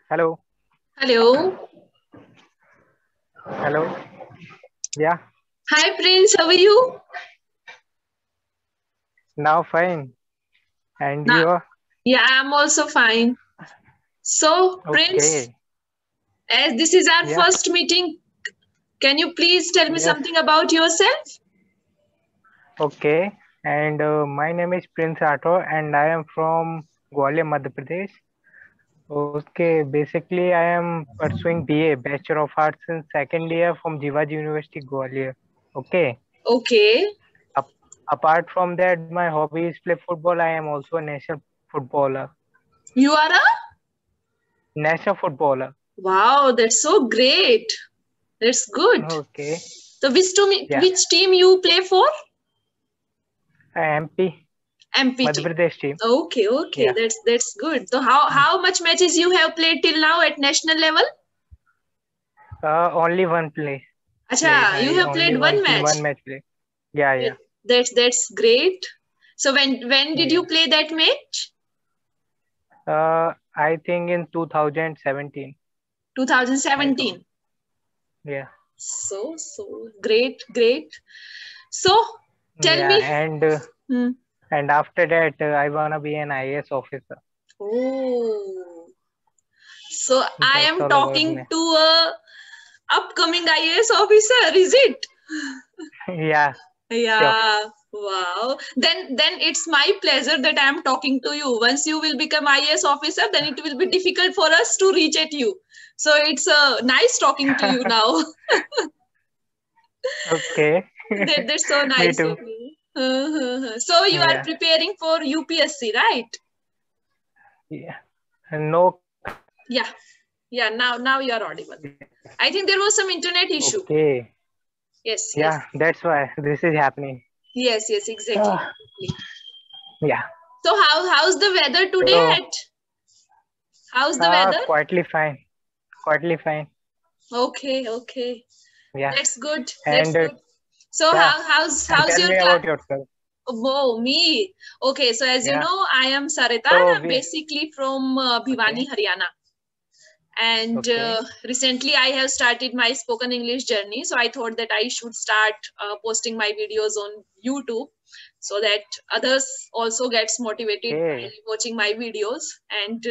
Hello, Hello. hello. Yeah, Hi, Prince. How are you? now fine. And Nah, you are yeah, I'm also fine. So, Prince, okay? as this is our Yeah, first meeting, can you please tell me yes, something about yourself? okay. And my name is Prince Rathore, and I am from Gwalior, Madhya Pradesh. Okay, basically, I am pursuing BA, Bachelor of Arts in second year from Jivaji University, Gwalior. Okay. Okay. Ap- Apart from that, my hobby is play football. I am also a national footballer. You are a? National footballer. Wow, that's so great. That's good. Okay. So, Yeah. which team you play for? MP, Madhya MPT. Pradesh team. Okay, okay, Yeah. that's good. So, how much matches you have played till now at national level? Only one play played. Acha, you I have only played one match. one match play. Yeah, yeah. That's great. So when did you Yeah. play that match? I think in 2017. I thought. 2017. Yeah. So great. So tell Yeah. me. Hmm. And after that, I wanna be an IAS officer. Oh, so I That's am all about talking me. to a upcoming IAS officer, is it? Yeah. Sure. Yeah. Wow. Then it's my pleasure that I am talking to you. Once you will become IAS officer, then it will be difficult for us to reach at you. So it's nice talking to you now. Okay. That's so Me nice too. of you. So you are Yeah. preparing for UPSC, right? Yeah. No. Yeah. Yeah. Now you are audible. I think there was some internet issue. Okay. Yes. Yes. Yeah. That's why this is happening. Yes. Yes. Exactly. Ah, Exactly. yeah. So how's the weather today? So, How's the weather? quietly fine. Quietly fine. Okay. Okay. Yeah. That's good. That's And good. So yeah. And how's tell your me class? about yourself. Oh, me. Okay. So as you Yeah. know, I am Sarita and So I'm we. basically from Bhiwani, Okay. Haryana. And Okay. recently I have started my spoken English journey, so I thought that I should start posting my videos on YouTube so that others also gets motivated Okay. while watching my videos. And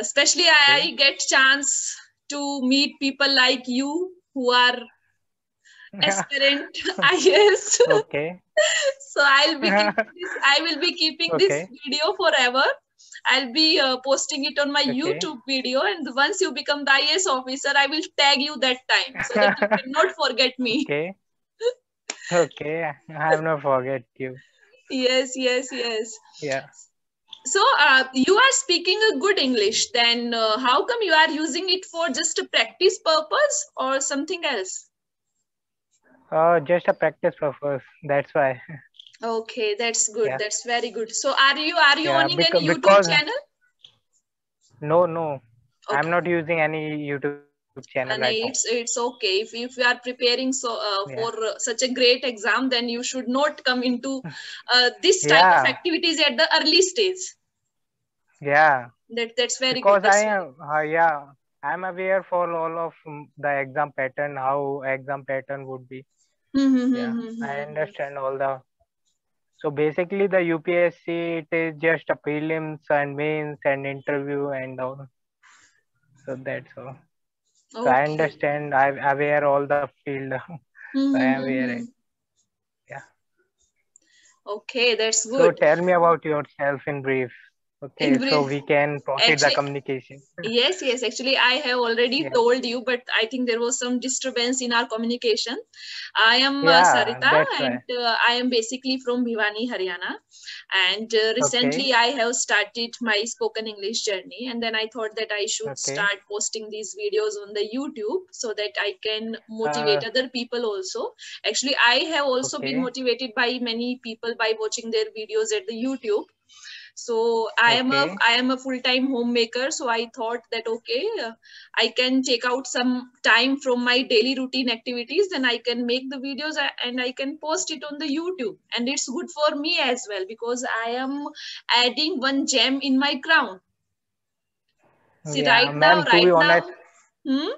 especially Okay. I get chance to meet people like you who are aspirant IAS. Okay. So I will be keeping this Okay. video forever. I'll be posting it on my Okay. YouTube video, and once you become the IAS officer, I will tag you that time so that you cannot forget me. Okay. Okay. I have not forget you. Yes. Yeah. So you are speaking a good English. Then how come you are using it for just a practice purpose or something else? Just a practice purpose. That's why. Okay, that's good. Yeah. That's very good. So are you Yeah. owning any YouTube Because channel? no. I'm Okay. not using any YouTube channel right now. And it's okay if you are preparing Yeah. for such a great exam, then you should not come into this type of Yeah. activities at the early stage. Yeah. That's very good. Because I That's very am. Yeah. I'm aware for all of the exam pattern, how exam pattern would be. Yeah. I good. understand all the. So basically, the UPSC, it is just a prelims and mains and interview and all. So that's all. So I Okay. understand. I'm aware all the field. So I am aware. Yeah. Okay, that's So good. tell me about yourself in brief. In Okay. So brief, we can proceed the actually, communication. yes. Actually, I have already Yeah. told you, but I think there was some disturbance in our communication. I am Yeah. Sarita, That's and why. I am basically from Bhiwani, Haryana. And Okay. recently, I have started my spoken English journey, and then I thought that I should Okay. start posting these videos on the YouTube so that I can Uh. motivate other people also. Actually, I have also been Okay. motivated by many people by watching their videos at the YouTube. So Okay. I am a full time homemaker, so I thought that okay, I can take out some time from my daily routine activities, then I can make the videos and I can post it on the YouTube, and it's good for me as well because I am adding one gem in my crown. See, Yeah, ma'am, to be right honest, now, hmm?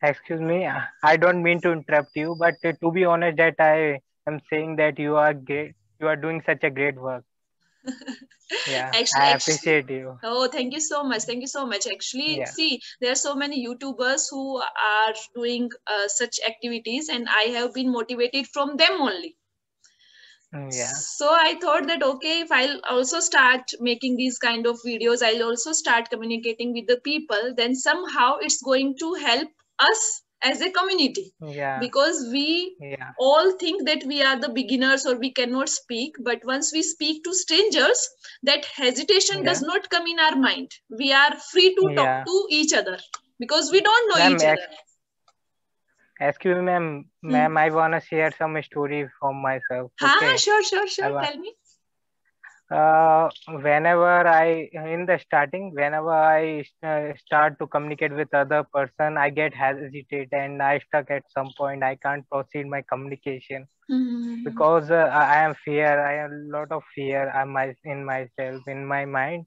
excuse me, I don't mean to interrupt you, but to be honest, that I am saying that you are great, you are doing such a great work. Yeah, I Actually, appreciate you. oh, thank you so much. Thank you so much. Actually, Yeah, see, there are so many YouTubers who are doing such activities, and I have been motivated from them only. yeah, So I thought that okay, if I'll also start making these kind of videos, I'll also start communicating with the people, then somehow it's going to help us as a community, yeah, because we yeah, all think that we are the beginners or we cannot speak, but once we speak to strangers, that hesitation does yeah, not come in our mind. We are free to talk yeah. to each other because we don't know Ma'am, each other. excuse me, Hmm. ma'am, I wanna share some story from myself. Haan, Okay, sure, sure, I sure. wa- Tell me. whenever I in the starting, whenever I start to communicate with other person, I get hesitate and I stuck at some point. I can't proceed my communication Hmm. because I am fear. I have a lot of fear in myself, in my mind,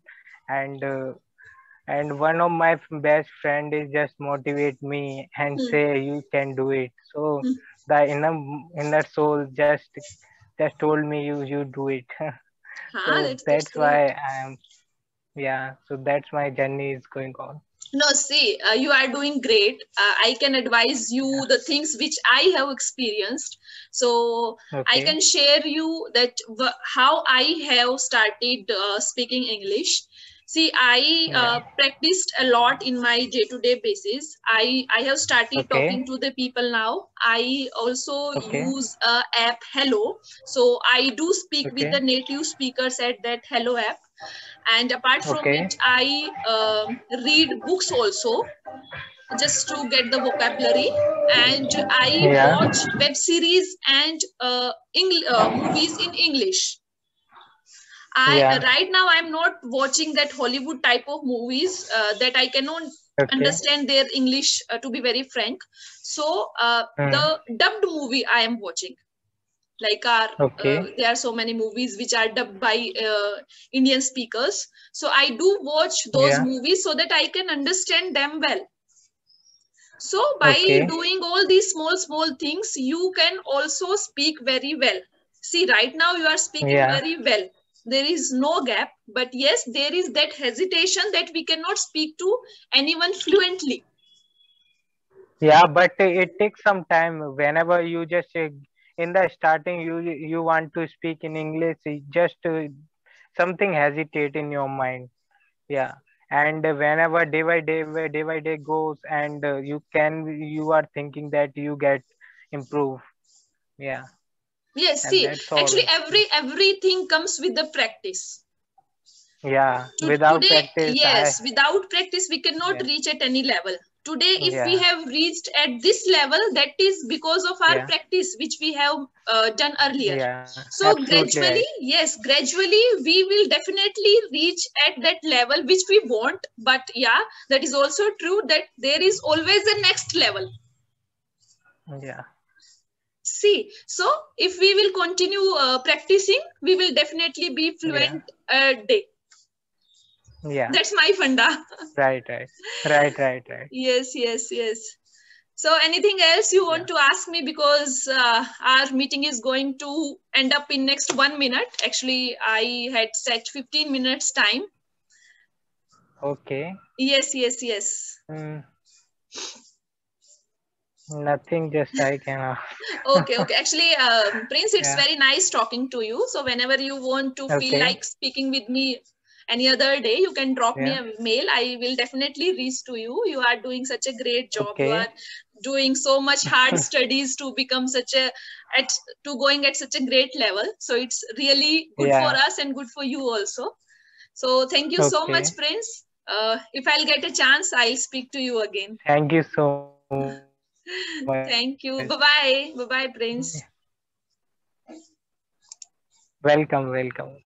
and one of my best friend is just motivate me and Hmm. say you can do it. So Hmm. the inner soul just told me you do it. Haan, So that's that's great. why I am, yeah. So that's my journey is going on. No, see, you are doing great. I can advise you Yeah. the things which I have experienced. So I Okay. can share you that how I have started speaking English. See, I Yeah. practiced a lot in my day-to-day basis. I have started Okay. talking to the people now. I also Okay. use app Hello. So I do speak with Okay. the native speakers at that Hello app, and apart from Okay. it I read books also just to get the vocabulary, and I Yeah. watch web series and movies in English. I Yeah. right now I'm not watching that Hollywood type of movies that I cannot Okay. understand their English, to be very frank. So the Hmm. dubbed movie I am watching, like our Okay. there are so many movies which are dubbed by Indian speakers, so I do watch those Yeah. movies so that I can understand them well. So by Okay. doing all these small small things you can also speak very well. See, right now you are speaking Yeah. very well, there is no gap, but yes, there is that hesitation that we cannot speak to anyone fluently. Yeah, but it takes some time. Whenever you just in the starting, you want to speak in English, it just something hesitate in your mind. Yeah, and whenever day by day goes, and you are thinking that you get improve. Yeah, Yes, and see, that's actually all. everything comes with the practice. Yeah, without Today, practice, I yes, without practice we cannot yeah reach at any level. Today if we yeah have reached at this level, that is because of our yeah practice which we have done earlier. yeah. So Absolutely right. gradually, yes, gradually we will definitely reach at that level which we want, but yeah, that is also true that there is always a next level. Yeah See, so if we will continue practicing, we will definitely be yeah fluent a day. yeah. That's my funda. Right, right, right, right, right. Yes, yes, yes. So, anything else you Yeah. want to ask me? Because our meeting is going to end up in next 1 minute. Actually, I had set 15 minutes time. Okay. Yes, yes, yes. Mm, nothing. Just I can. Okay, okay. Actually, Prince, it's Yeah. very nice talking to you. So, whenever you want to feel Okay. like speaking with me any other day, you can drop me Yeah. a mail. I will definitely reach to you. You are doing such a great job. You are Okay. doing so much hard studies to become such a at to going at such a great level. So it's really good for Yeah. us and good for you also. So thank you so much, Okay. Prince. If I'll get a chance, I'll speak to you again. Thank you so much. Thank you. Bye bye. Bye bye, Prince. Welcome. Welcome.